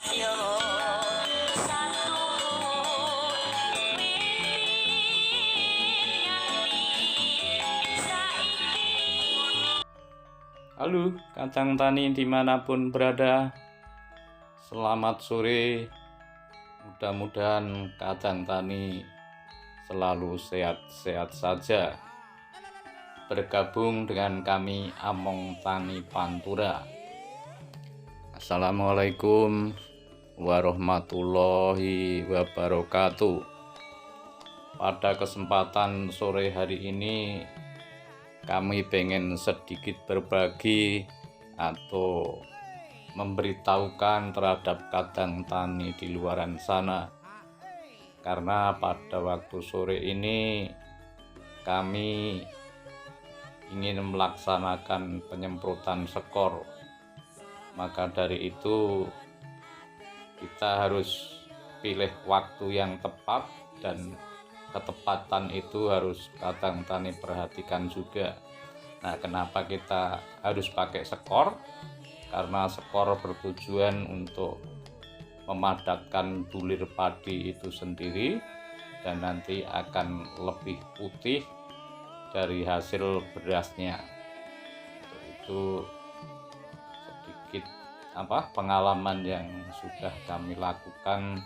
Halo kacang tani dimanapun berada, selamat sore. Mudah-mudahan kacang tani selalu sehat-sehat saja. Bergabung dengan kami Among Tani Pantura. Assalamualaikum warahmatullahi wabarakatuh. Pada kesempatan sore hari ini kami pengen sedikit berbagi atau memberitahukan terhadap kacang tani di luaran sana, karena pada waktu sore ini kami ingin melaksanakan penyemprotan skor. Maka dari itu kita harus pilih waktu yang tepat, dan ketepatan itu harus kacang tani perhatikan juga. Nah, kenapa kita harus pakai skor? Karena skor bertujuan untuk memadatkan bulir padi itu sendiri, dan nanti akan lebih putih dari hasil berasnya. Itu sedikit pengalaman yang sudah kami lakukan.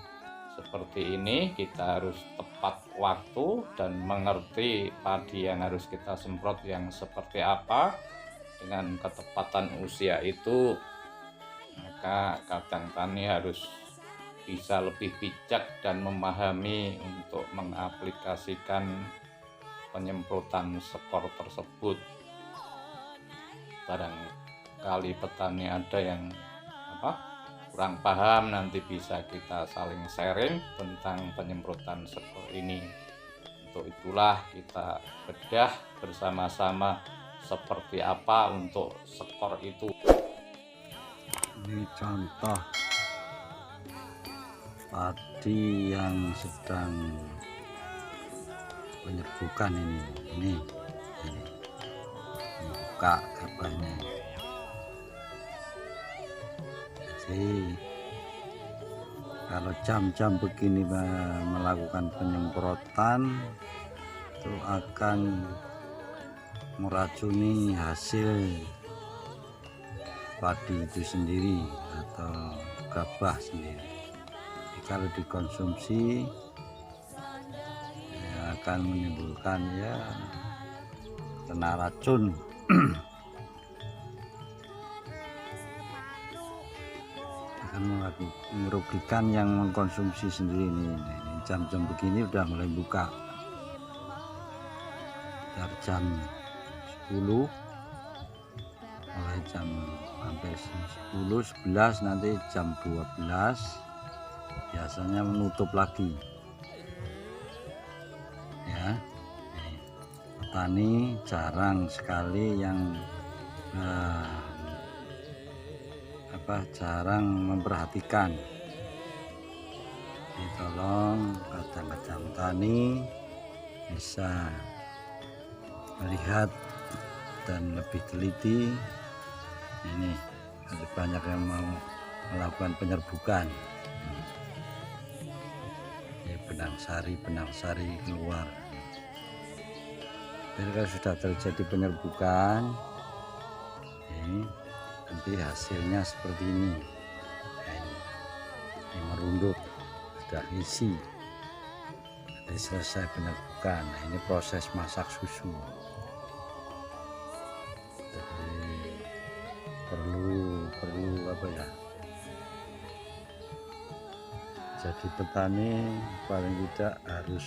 Seperti ini, kita harus tepat waktu dan mengerti padi yang harus kita semprot yang seperti apa. Dengan ketepatan usia itu, maka kacang tani harus bisa lebih bijak dan memahami untuk mengaplikasikan penyemprotan skor tersebut. Barangkali petani ada yang kurang paham, nanti bisa kita saling sharing tentang penyemprotan skor ini. Untuk itulah kita bedah bersama-sama seperti apa untuk skor itu. Ini contoh padi yang sedang penyerbukan ini buka gabahnya. Jadi kalau jam-jam begini melakukan penyemprotan itu akan meracuni hasil padi itu sendiri atau gabah sendiri. Jadi kalau dikonsumsi ya akan menimbulkan kena racun. Akan merugikan yang mengkonsumsi sendiri. Ini jam-jam begini udah mulai buka dari jam 10, mulai jam sampai 10, 11, nanti jam 12 biasanya menutup lagi ya. Petani jarang sekali yang jarang memperhatikan. Jadi tolong kacang tani bisa melihat dan lebih teliti. Ini ada banyak yang mau melakukan penyerbukan. Ini benang sari keluar. Jadi kalau sudah terjadi penyerbukan, nanti hasilnya seperti ini. Ini merunduk, sudah isi. Jadi selesai penyerbukan. Nah, ini proses masak susu. Jadi perlu jadi petani paling tidak harus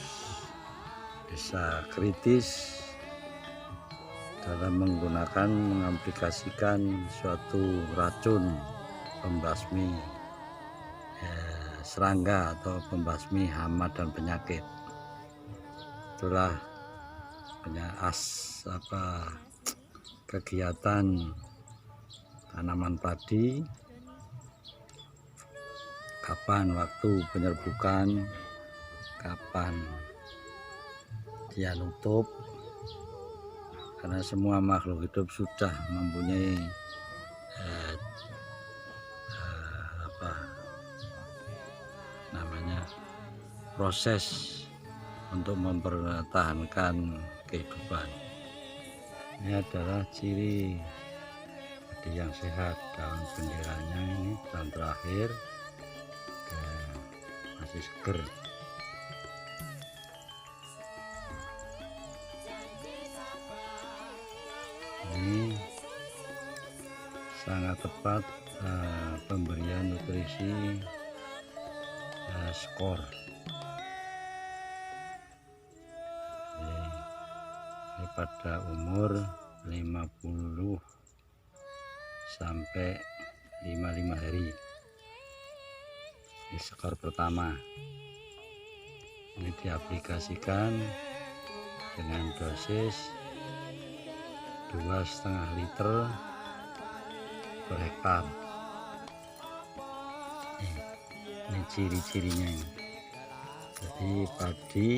bisa kritis dalam mengaplikasikan suatu racun pembasmi serangga atau pembasmi hama dan penyakit. Itulah kegiatan tanaman padi, kapan waktu penyerbukan, kapan dia nutup, karena semua makhluk hidup sudah mempunyai proses untuk mempertahankan kehidupan. Ini adalah ciri padi yang sehat. Daun benderanya ini tahun terakhir masih seger. Ini sangat tepat pemberian nutrisi skor. Ini pada umur 50 sampai 55 hari. Ini skor pertama. Ini diaplikasikan dengan dosis 2,5 liter per hektar. Ini ciri-cirinya ini. Jadi padi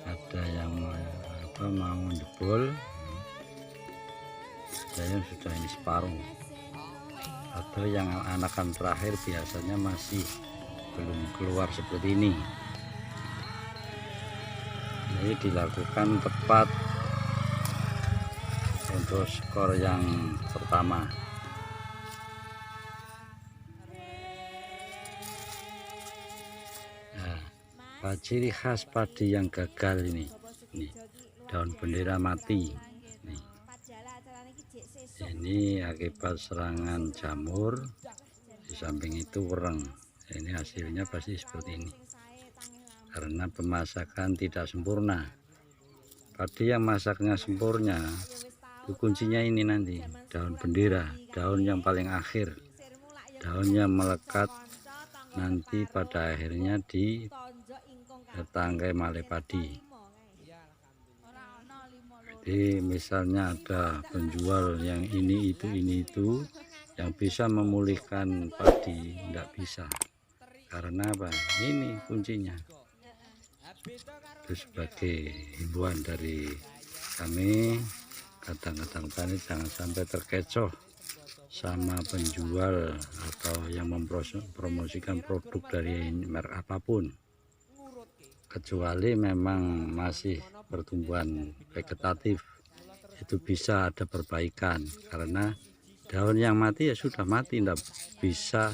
ada yang mau jebol, ada yang sudah ini separuh, atau yang anakan terakhir biasanya masih belum keluar seperti ini. Ini dilakukan tepat untuk skor yang pertama. Nah, ciri khas padi yang gagal ini daun bendera mati. Ini akibat serangan jamur, di samping itu wereng. Ini hasilnya pasti seperti ini karena pemasakan tidak sempurna. Padi yang masaknya sempurna itu kuncinya ini nanti daun bendera, daun yang paling akhir, daunnya melekat nanti pada akhirnya di tangkai malai padi. Jadi misalnya ada penjual yang ini itu yang bisa memulihkan padi, tidak bisa. Karena apa? Ini kuncinya. Itu sebagai himbauan dari kami, kadang-kadang tani jangan sampai terkecoh sama penjual atau yang mempromosikan produk dari merek apapun, kecuali memang masih pertumbuhan vegetatif, itu bisa ada perbaikan. Karena daun yang mati ya sudah mati, tidak bisa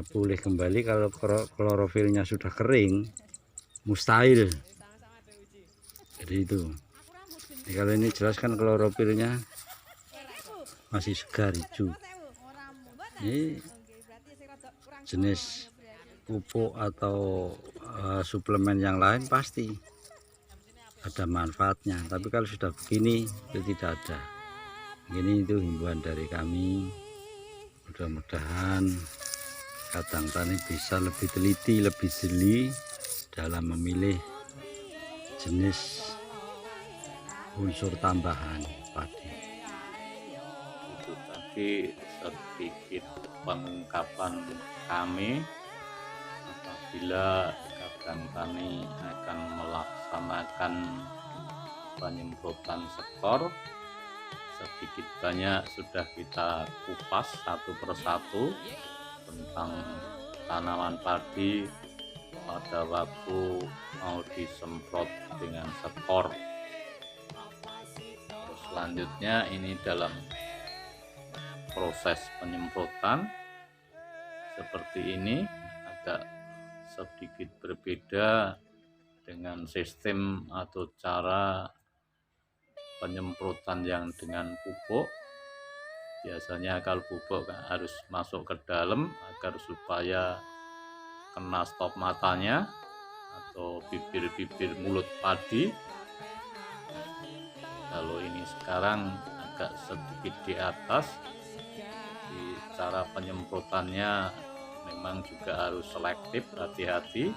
pulih kembali. Kalau klorofilnya sudah kering, mustahil. Jadi itu. Jadi kalau ini jelas kan klorofilnya masih segar hijau. Ini jenis pupuk atau suplemen yang lain pasti ada manfaatnya, tapi kalau sudah begini itu tidak ada. Ini itu himbauan dari kami. Mudah-mudahan kadang tani bisa lebih teliti, lebih jeli dalam memilih jenis unsur tambahan padi. Itu tadi sedikit pengungkapan kami apabila kadang tani akan melaksanakan penyemprotan skor. Sedikit banyak sudah kita kupas satu persatu tentang tanaman padi pada waktu mau disemprot dengan skor. Terus selanjutnya ini dalam proses penyemprotan seperti ini agak sedikit berbeda dengan sistem atau cara penyemprotan yang dengan pupuk. Biasanya kalau pupuk harus masuk ke dalam agar supaya kena stop matanya atau bibir-bibir mulut padi. Kalau ini sekarang agak sedikit di atas, di cara penyemprotannya memang juga harus selektif, hati-hati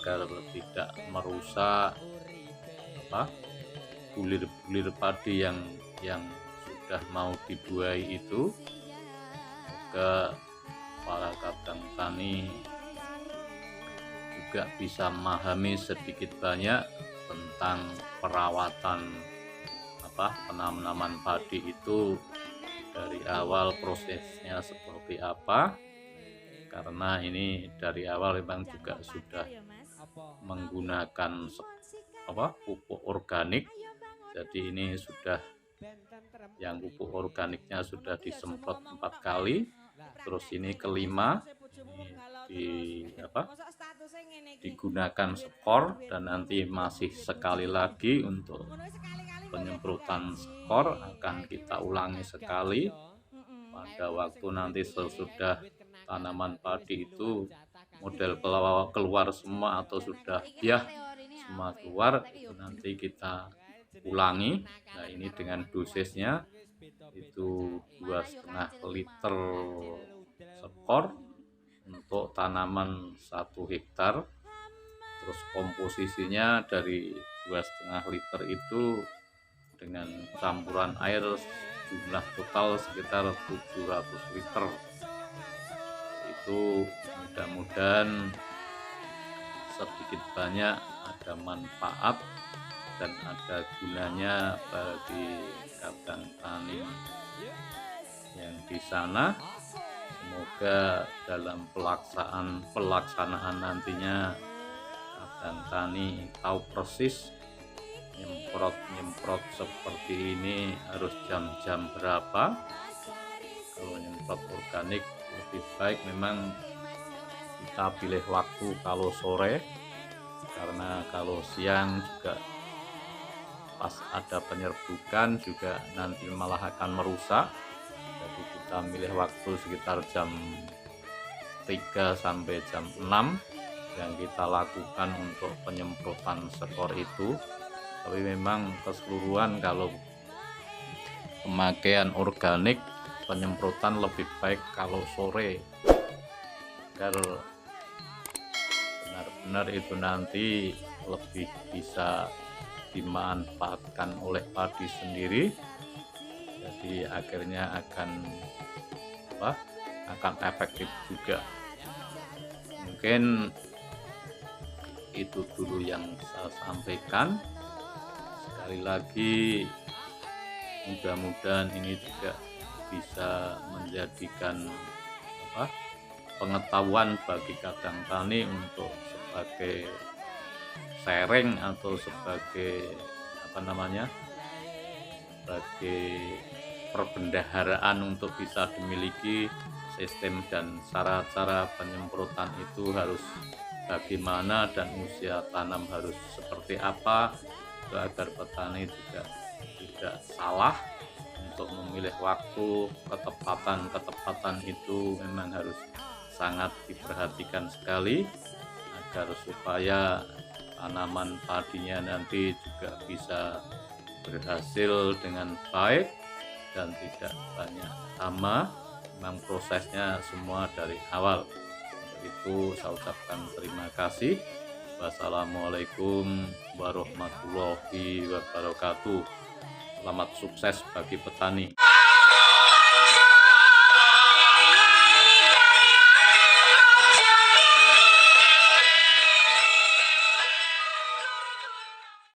agar tidak merusak bulir-bulir padi yang sudah mau dibuai itu. Semoga para kadang tani juga bisa memahami sedikit banyak tentang perawatan penanaman padi itu dari awal prosesnya seperti apa. karena ini dari awal memang juga sudah menggunakan pupuk organik. Jadi ini sudah, yang pupuk organiknya sudah disemprot 4 kali, terus ini kelima ini digunakan skor, dan nanti masih sekali lagi untuk penyemprotan skor akan kita ulangi sekali pada waktu nanti sesudah tanaman padi itu model keluar semua atau sudah semua keluar, itu nanti kita ulangi. Nah, ini dengan dosisnya itu 2,5 liter skor untuk tanaman 1 hektar. Terus komposisinya dari 2,5 liter itu dengan campuran air jumlah total sekitar 700 liter. Itu mudah-mudahan sedikit banyak ada manfaat dan ada gunanya bagi kadang tani yang di sana. Semoga dalam pelaksanaan nantinya kadang tani tahu persis nyemprot seperti ini harus jam-jam berapa. Kalau nyemprot organik lebih baik memang kita pilih waktu kalau sore, karena kalau siang juga pas ada penyerbukan juga nanti malah akan merusak. Jadi kita milih waktu sekitar jam 3 sampai jam 6 yang kita lakukan untuk penyemprotan skor itu. Tapi memang keseluruhan kalau pemakaian organik, penyemprotan lebih baik kalau sore, agar benar-benar itu nanti lebih bisa dimanfaatkan oleh padi sendiri. Jadi akhirnya akan efektif juga. Mungkin itu dulu yang saya sampaikan. Sekali lagi mudah-mudahan ini juga bisa menjadikan pengetahuan bagi kadang tani untuk sebagai sharing atau sebagai sebagai perbendaharaan untuk bisa dimiliki sistem dan cara-cara penyemprotan itu harus bagaimana dan usia tanam harus seperti apa, agar petani juga tidak salah untuk memilih waktu. Ketepatan itu memang harus sangat diperhatikan sekali agar supaya tanaman padinya nanti juga bisa berhasil dengan baik dan tidak banyak hama. Memang prosesnya semua dari awal. Itu saya ucapkan terima kasih. Wassalamualaikum warahmatullahi wabarakatuh. Selamat sukses bagi petani.